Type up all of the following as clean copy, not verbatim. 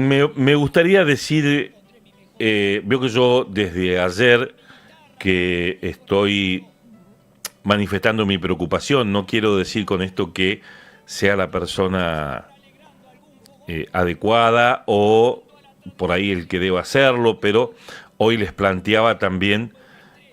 Me gustaría decir, veo que yo desde ayer que estoy manifestando mi preocupación, no quiero decir con esto que sea la persona adecuada o por ahí el que deba hacerlo, pero hoy les planteaba también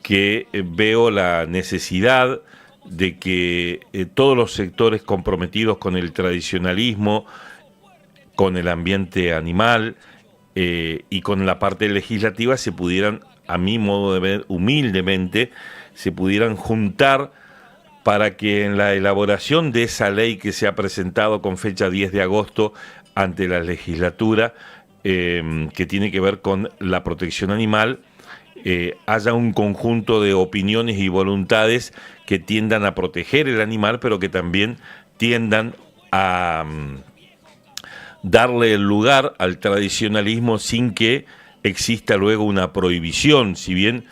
que veo la necesidad de que todos los sectores comprometidos con el tradicionalismo, con el ambiente animal y con la parte legislativa se pudieran, a mi modo de ver, humildemente, se pudieran juntar para que en la elaboración de esa ley que se ha presentado con fecha 10 de agosto ante la legislatura, que tiene que ver con la protección animal, haya un conjunto de opiniones y voluntades que tiendan a proteger el animal, pero que también tiendan a darle el lugar al tradicionalismo sin que exista luego una prohibición, si bien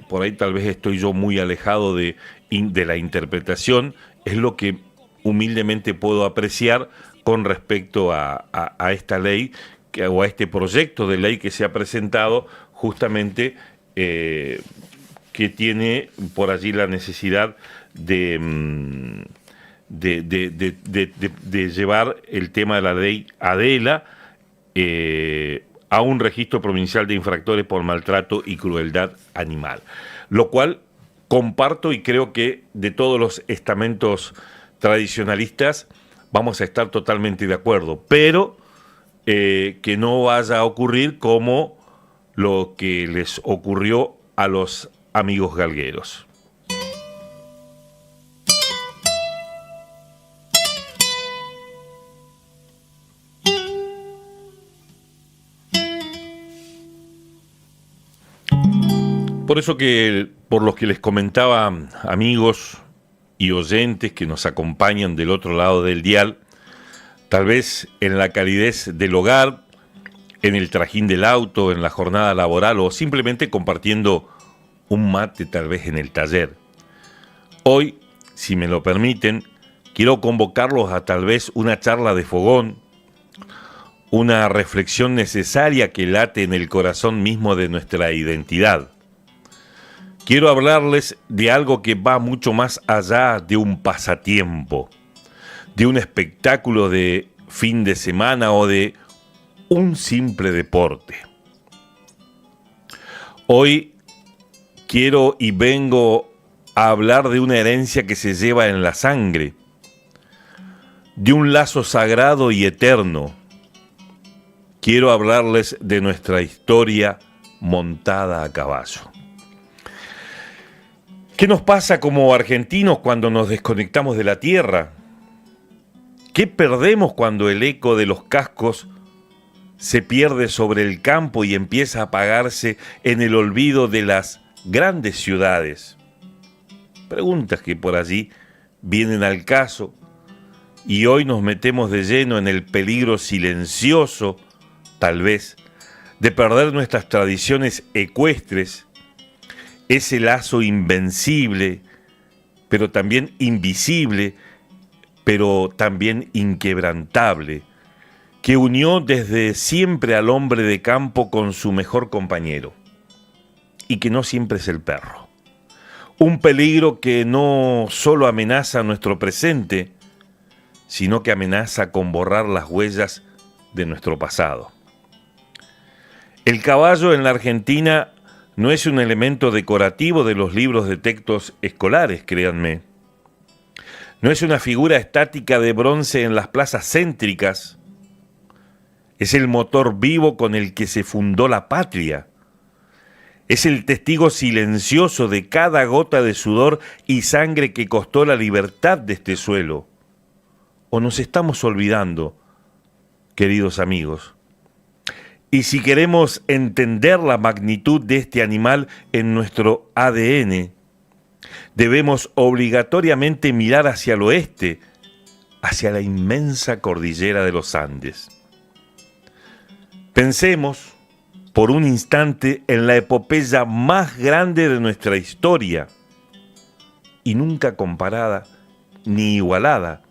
por ahí tal vez estoy yo muy alejado de la interpretación, es lo que humildemente puedo apreciar con respecto a esta ley o a este proyecto de ley que se ha presentado justamente que tiene por allí la necesidad de llevar el tema de la ley Adela a un registro provincial de infractores por maltrato y crueldad animal, lo cual comparto y creo que de todos los estamentos tradicionalistas vamos a estar totalmente de acuerdo, pero que no vaya a ocurrir como lo que les ocurrió a los amigos galgueros. Por eso que, por los que les comentaba, amigos y oyentes que nos acompañan del otro lado del dial, tal vez en la calidez del hogar, en el trajín del auto, en la jornada laboral o simplemente compartiendo un mate tal vez en el taller. Hoy, si me lo permiten, quiero convocarlos a tal vez una charla de fogón, una reflexión necesaria que late en el corazón mismo de nuestra identidad. Quiero hablarles de algo que va mucho más allá de un pasatiempo, de un espectáculo de fin de semana o de un simple deporte. Hoy quiero y vengo a hablar de una herencia que se lleva en la sangre, de un lazo sagrado y eterno. Quiero hablarles de nuestra historia montada a caballo. ¿Qué nos pasa como argentinos cuando nos desconectamos de la tierra? ¿Qué perdemos cuando el eco de los cascos se pierde sobre el campo y empieza a apagarse en el olvido de las grandes ciudades? Preguntas que por allí vienen al caso y hoy nos metemos de lleno en el peligro silencioso, tal vez, de perder nuestras tradiciones ecuestres, ese lazo invencible, pero también invisible, pero también inquebrantable, que unió desde siempre al hombre de campo con su mejor compañero, y que no siempre es el perro. Un peligro que no solo amenaza nuestro presente, sino que amenaza con borrar las huellas de nuestro pasado. El caballo en la Argentina no es un elemento decorativo de los libros de textos escolares, créanme. No es una figura estática de bronce en las plazas céntricas. Es el motor vivo con el que se fundó la patria. Es el testigo silencioso de cada gota de sudor y sangre que costó la libertad de este suelo. ¿O nos estamos olvidando, queridos amigos? Y si queremos entender la magnitud de este animal en nuestro ADN, debemos obligatoriamente mirar hacia el oeste, hacia la inmensa cordillera de los Andes. Pensemos por un instante en la epopeya más grande de nuestra historia y nunca comparada ni igualada,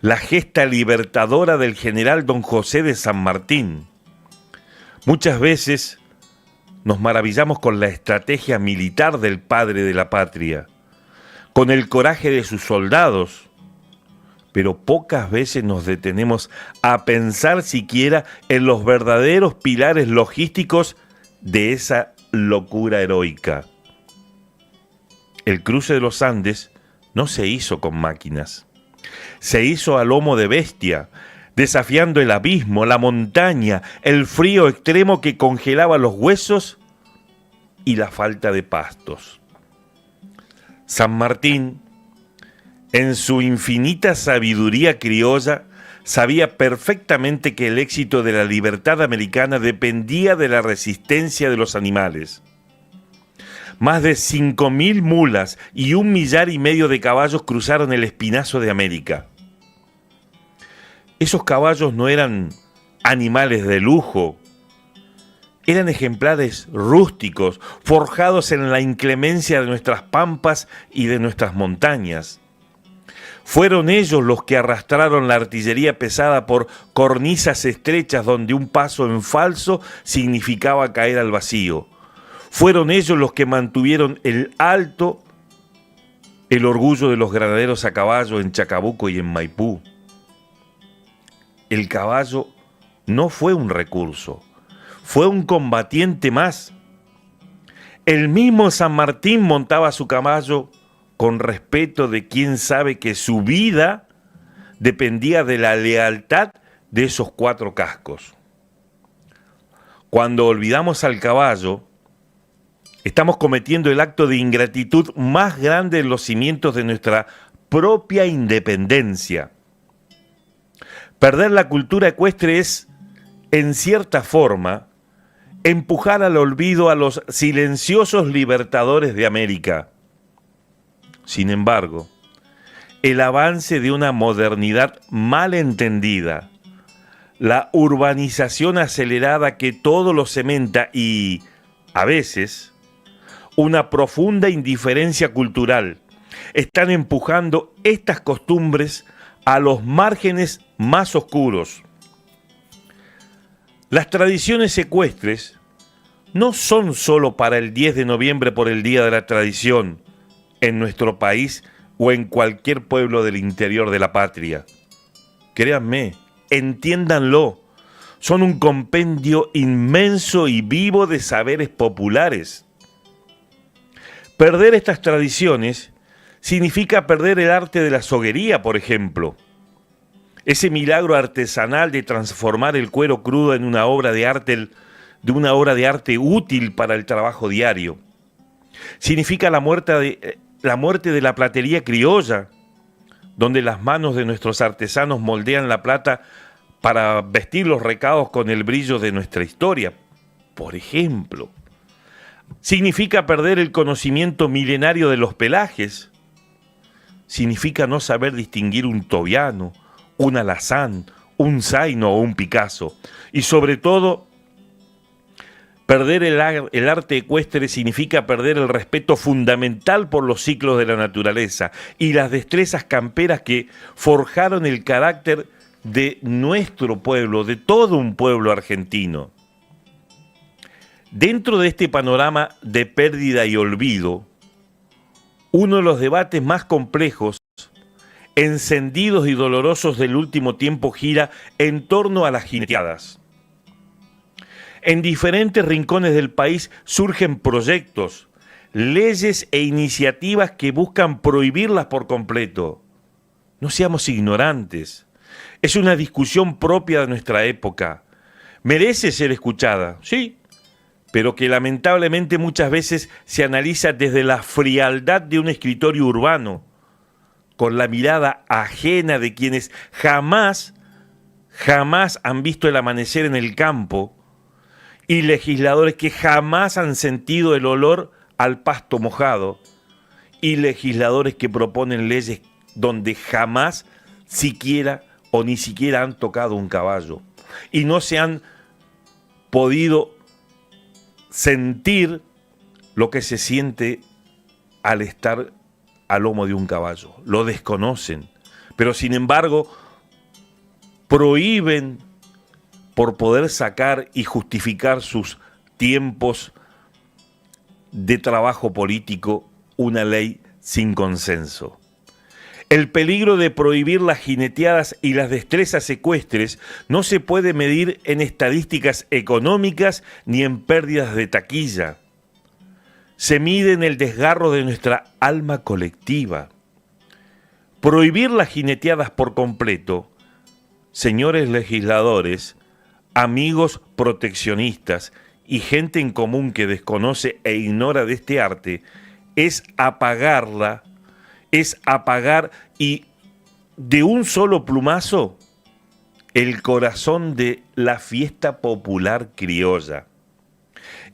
la gesta libertadora del general don José de San Martín. Muchas veces nos maravillamos con la estrategia militar del padre de la patria, con el coraje de sus soldados, pero pocas veces nos detenemos a pensar siquiera en los verdaderos pilares logísticos de esa locura heroica. El cruce de los Andes no se hizo con máquinas. Se hizo a lomo de bestia, desafiando el abismo, la montaña, el frío extremo que congelaba los huesos y la falta de pastos. San Martín, en su infinita sabiduría criolla, sabía perfectamente que el éxito de la libertad americana dependía de la resistencia de los animales. Más de 5.000 mulas y 1,5 millar de caballos cruzaron el espinazo de América. Esos caballos no eran animales de lujo, eran ejemplares rústicos, forjados en la inclemencia de nuestras pampas y de nuestras montañas. Fueron ellos los que arrastraron la artillería pesada por cornisas estrechas donde un paso en falso significaba caer al vacío. Fueron ellos los que mantuvieron el orgullo de los granaderos a caballo en Chacabuco y en Maipú. El caballo no fue un recurso, fue un combatiente más. El mismo San Martín montaba su caballo con respeto de quien sabe que su vida dependía de la lealtad de esos 4 cascos. Cuando olvidamos al caballo, estamos cometiendo el acto de ingratitud más grande en los cimientos de nuestra propia independencia. Perder la cultura ecuestre es, en cierta forma, empujar al olvido a los silenciosos libertadores de América. Sin embargo, el avance de una modernidad mal entendida, la urbanización acelerada que todo lo cementa y, a veces, una profunda indiferencia cultural, están empujando estas costumbres a los márgenes más oscuros. Las tradiciones ecuestres no son solo para el 10 de noviembre por el Día de la Tradición en nuestro país o en cualquier pueblo del interior de la patria. Créanme, entiéndanlo, son un compendio inmenso y vivo de saberes populares. Perder estas tradiciones significa perder el arte de la soguería, por ejemplo. Ese milagro artesanal de transformar el cuero crudo en una obra de arte útil para el trabajo diario. Significa la muerte de la platería criolla, donde las manos de nuestros artesanos moldean la plata para vestir los recados con el brillo de nuestra historia, por ejemplo. Significa perder el conocimiento milenario de los pelajes. Significa no saber distinguir un tobiano, un alazán, un zaino o un Picasso. Y sobre todo, perder el arte ecuestre significa perder el respeto fundamental por los ciclos de la naturaleza y las destrezas camperas que forjaron el carácter de nuestro pueblo, de todo un pueblo argentino. Dentro de este panorama de pérdida y olvido, uno de los debates más complejos, encendidos y dolorosos del último tiempo gira en torno a las jineteadas. En diferentes rincones del país surgen proyectos, leyes e iniciativas que buscan prohibirlas por completo. No seamos ignorantes. Es una discusión propia de nuestra época. Merece ser escuchada, sí, pero que lamentablemente muchas veces se analiza desde la frialdad de un escritorio urbano, con la mirada ajena de quienes jamás han visto el amanecer en el campo, y legisladores que jamás han sentido el olor al pasto mojado, y legisladores que proponen leyes donde jamás siquiera o ni siquiera han tocado un caballo, y no se han podido sentir lo que se siente al estar al lomo de un caballo. Lo desconocen, pero sin embargo prohíben por poder sacar y justificar sus tiempos de trabajo político una ley sin consenso. El peligro de prohibir las jineteadas y las destrezas ecuestres no se puede medir en estadísticas económicas ni en pérdidas de taquilla. Se mide en el desgarro de nuestra alma colectiva. Prohibir las jineteadas por completo, señores legisladores, amigos proteccionistas y gente en común que desconoce e ignora de este arte, es apagar y de un solo plumazo el corazón de la fiesta popular criolla.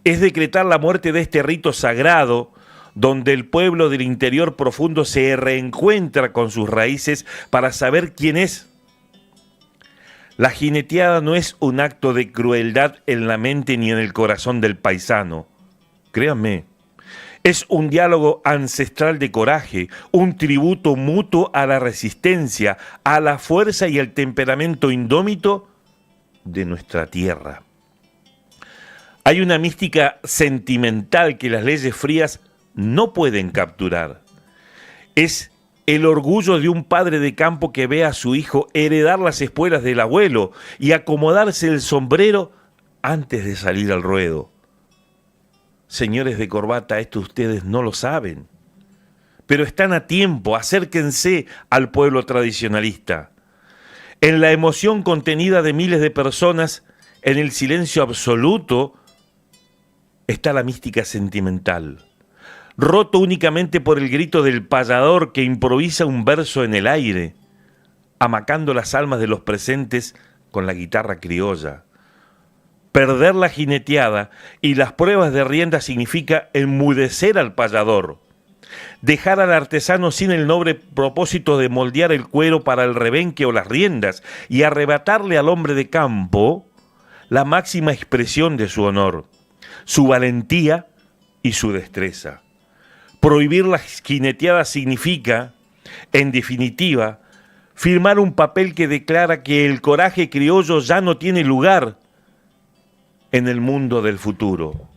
Es decretar la muerte de este rito sagrado donde el pueblo del interior profundo se reencuentra con sus raíces para saber quién es. La jineteada no es un acto de crueldad en la mente ni en el corazón del paisano. Créanme, es un diálogo ancestral de coraje, un tributo mutuo a la resistencia, a la fuerza y al temperamento indómito de nuestra tierra. Hay una mística sentimental que las leyes frías no pueden capturar. Es el orgullo de un padre de campo que ve a su hijo heredar las espuelas del abuelo y acomodarse el sombrero antes de salir al ruedo. Señores de corbata, esto ustedes no lo saben, pero están a tiempo, acérquense al pueblo tradicionalista. En la emoción contenida de miles de personas, en el silencio absoluto, está la mística sentimental, roto únicamente por el grito del payador que improvisa un verso en el aire, amacando las almas de los presentes con la guitarra criolla. Perder la jineteada y las pruebas de rienda significa enmudecer al payador, dejar al artesano sin el noble propósito de moldear el cuero para el rebenque o las riendas y arrebatarle al hombre de campo la máxima expresión de su honor, su valentía y su destreza. Prohibir la jineteada significa, en definitiva, firmar un papel que declara que el coraje criollo ya no tiene lugar en el mundo del futuro.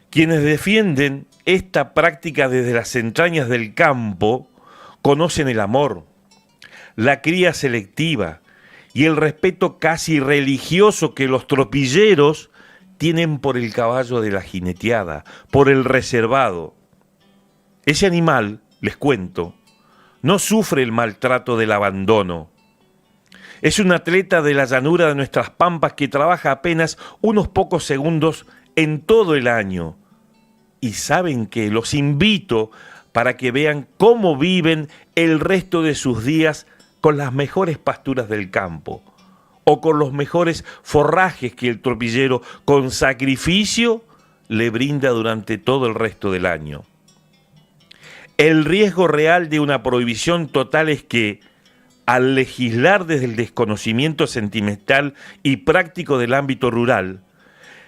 Quienes defienden esta práctica desde las entrañas del campo conocen el amor, la cría selectiva y el respeto casi religioso que los tropilleros tienen por el caballo de la jineteada, por el reservado. Ese animal, les cuento, no sufre el maltrato del abandono. Es un atleta de la llanura de nuestras pampas que trabaja apenas unos pocos segundos en todo el año. Y saben que los invito para que vean cómo viven el resto de sus días con las mejores pasturas del campo o con los mejores forrajes que el tropillero con sacrificio le brinda durante todo el resto del año. El riesgo real de una prohibición total es que, al legislar desde el desconocimiento sentimental y práctico del ámbito rural,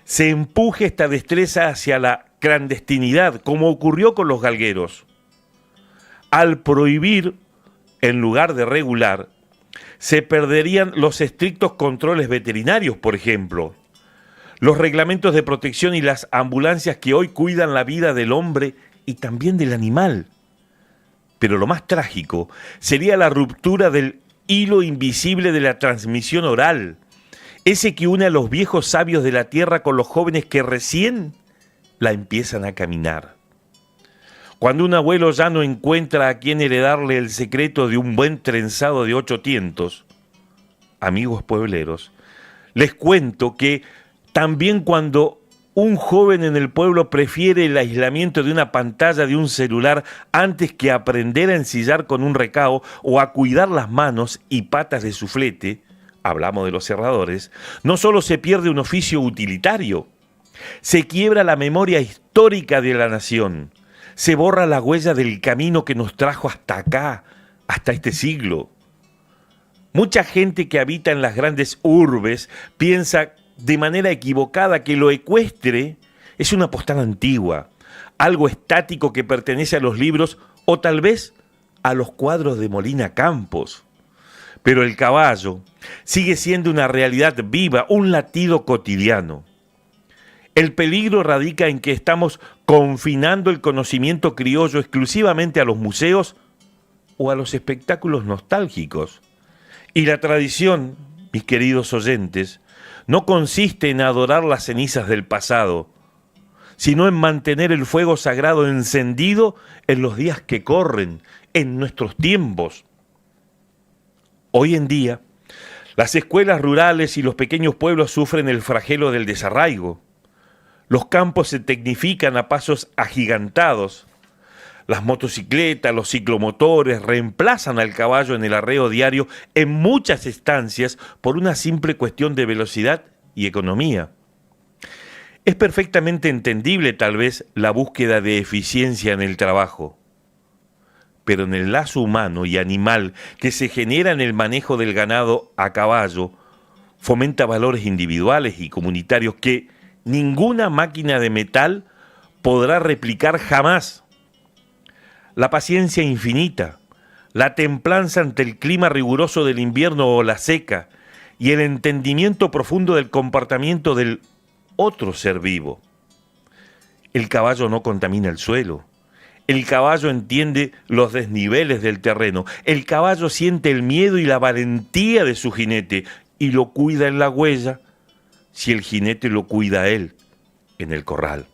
se empuje esta destreza hacia la clandestinidad, como ocurrió con los galgueros. Al prohibir, en lugar de regular, se perderían los estrictos controles veterinarios, por ejemplo, los reglamentos de protección y las ambulancias que hoy cuidan la vida del hombre y también del animal. Pero lo más trágico sería la ruptura del hilo invisible de la transmisión oral, ese que une a los viejos sabios de la tierra con los jóvenes que recién la empiezan a caminar. Cuando un abuelo ya no encuentra a quien heredarle el secreto de un buen trenzado de 8 tientos, amigos puebleros, les cuento que también cuando un joven en el pueblo prefiere el aislamiento de una pantalla de un celular antes que aprender a ensillar con un recao o a cuidar las manos y patas de su flete, hablamos de los serradores, no solo se pierde un oficio utilitario, se quiebra la memoria histórica de la nación, se borra la huella del camino que nos trajo hasta acá, hasta este siglo. Mucha gente que habita en las grandes urbes piensa de manera equivocada que lo ecuestre es una postal antigua, algo estático que pertenece a los libros o tal vez a los cuadros de Molina Campos. Pero el caballo sigue siendo una realidad viva, un latido cotidiano. El peligro radica en que estamos confinando el conocimiento criollo exclusivamente a los museos o a los espectáculos nostálgicos. Y la tradición, mis queridos oyentes, no consiste en adorar las cenizas del pasado, sino en mantener el fuego sagrado encendido en los días que corren, en nuestros tiempos. Hoy en día, las escuelas rurales y los pequeños pueblos sufren el flagelo del desarraigo. Los campos se tecnifican a pasos agigantados. Las motocicletas, los ciclomotores reemplazan al caballo en el arreo diario en muchas estancias por una simple cuestión de velocidad y economía. Es perfectamente entendible tal vez la búsqueda de eficiencia en el trabajo, pero en el lazo humano y animal que se genera en el manejo del ganado a caballo, fomenta valores individuales y comunitarios que ninguna máquina de metal podrá replicar jamás. La paciencia infinita, la templanza ante el clima riguroso del invierno o la seca y el entendimiento profundo del comportamiento del otro ser vivo. El caballo no contamina el suelo. El caballo entiende los desniveles del terreno. El caballo siente el miedo y la valentía de su jinete y lo cuida en la huella si el jinete lo cuida a él en el corral.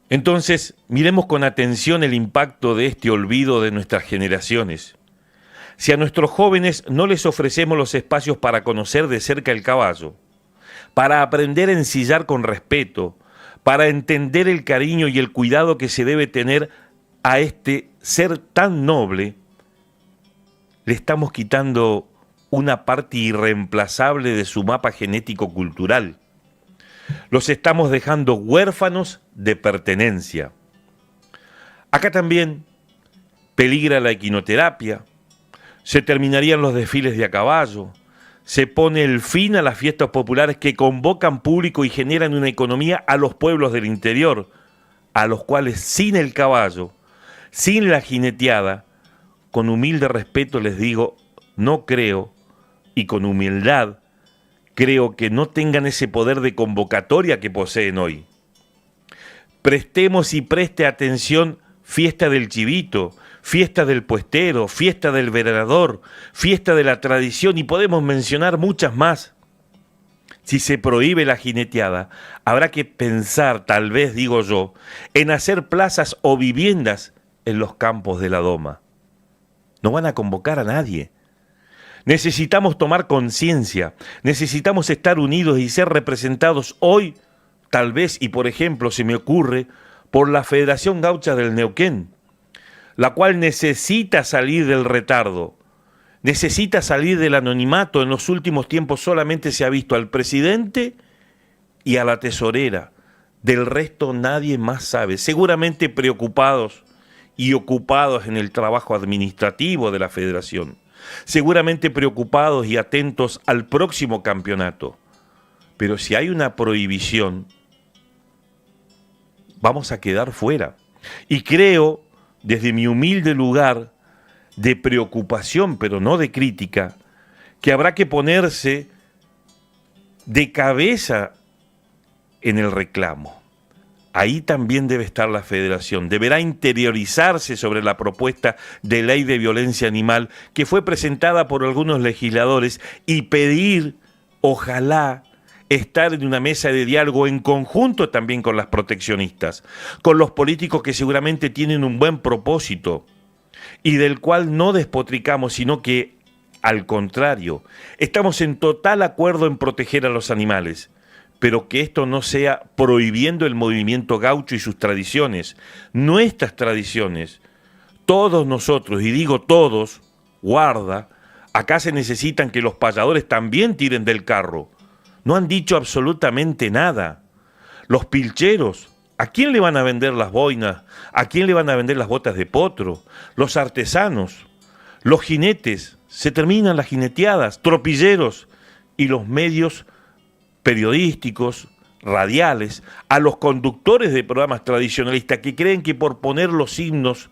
Entonces, miremos con atención el impacto de este olvido de nuestras generaciones. Si a nuestros jóvenes no les ofrecemos los espacios para conocer de cerca el caballo, para aprender a ensillar con respeto, para entender el cariño y el cuidado que se debe tener a este ser tan noble, le estamos quitando una parte irreemplazable de su mapa genético-cultural. Los estamos dejando huérfanos de pertenencia. Acá también peligra la equinoterapia, se terminarían los desfiles de a caballo, se pone el fin a las fiestas populares que convocan público y generan una economía a los pueblos del interior, a los cuales sin el caballo, sin la jineteada, con humilde respeto les digo, no creo, y con humildad, creo que no tengan ese poder de convocatoria que poseen hoy. Prestemos y preste atención fiesta del chivito, fiesta del puestero, fiesta del velador, fiesta de la tradición y podemos mencionar muchas más. Si se prohíbe la jineteada, habrá que pensar, tal vez digo yo, en hacer plazas o viviendas en los campos de la doma. No van a convocar a nadie. Necesitamos tomar conciencia, necesitamos estar unidos y ser representados hoy, tal vez, y por ejemplo se me ocurre, por la Federación Gaucha del Neuquén, la cual necesita salir del retardo, necesita salir del anonimato. En los últimos tiempos solamente se ha visto al presidente y a la tesorera, del resto nadie más sabe, seguramente preocupados y ocupados en el trabajo administrativo de la federación, seguramente preocupados y atentos al próximo campeonato. Pero si hay una prohibición, vamos a quedar fuera. Y creo, desde mi humilde lugar de preocupación, pero no de crítica, que habrá que ponerse de cabeza en el reclamo. Ahí también debe estar la federación, deberá interiorizarse sobre la propuesta de ley de violencia animal que fue presentada por algunos legisladores y pedir, ojalá, estar en una mesa de diálogo en conjunto también con las proteccionistas, con los políticos que seguramente tienen un buen propósito y del cual no despotricamos, sino que, al contrario, estamos en total acuerdo en proteger a los animales, pero que esto no sea prohibiendo el movimiento gaucho y sus tradiciones, nuestras tradiciones. Todos nosotros, y digo todos, guarda, acá se necesitan que los payadores también tiren del carro. No han dicho absolutamente nada. Los pilcheros, ¿a quién le van a vender las boinas? ¿A quién le van a vender las botas de potro? Los artesanos, los jinetes, se terminan las jineteadas, tropilleros y los medios periodísticos, radiales, a los conductores de programas tradicionalistas que creen que por poner los himnos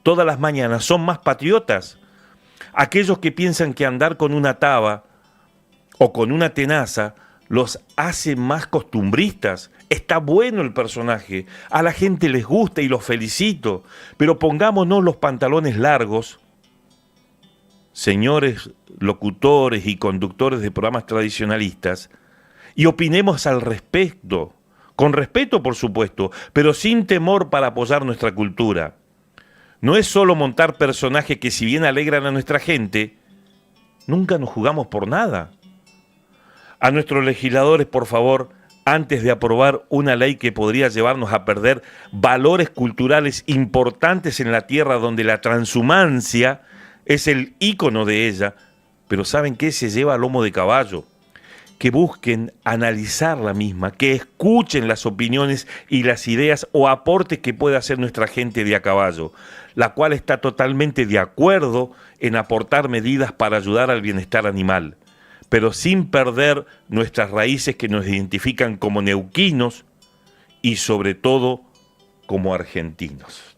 todas las mañanas son más patriotas. Aquellos que piensan que andar con una taba o con una tenaza los hace más costumbristas. Está bueno el personaje, a la gente les gusta y los felicito, pero pongámonos los pantalones largos, señores locutores y conductores de programas tradicionalistas, y opinemos al respecto, con respeto por supuesto, pero sin temor para apoyar nuestra cultura. No es solo montar personajes que si bien alegran a nuestra gente, nunca nos jugamos por nada. A nuestros legisladores, por favor, antes de aprobar una ley que podría llevarnos a perder valores culturales importantes en la tierra donde la transhumancia es el ícono de ella, pero ¿saben qué? Se lleva a lomo de caballo. Que busquen analizar la misma, que escuchen las opiniones y las ideas o aportes que pueda hacer nuestra gente de a caballo, la cual está totalmente de acuerdo en aportar medidas para ayudar al bienestar animal, pero sin perder nuestras raíces que nos identifican como neuquinos y sobre todo como argentinos.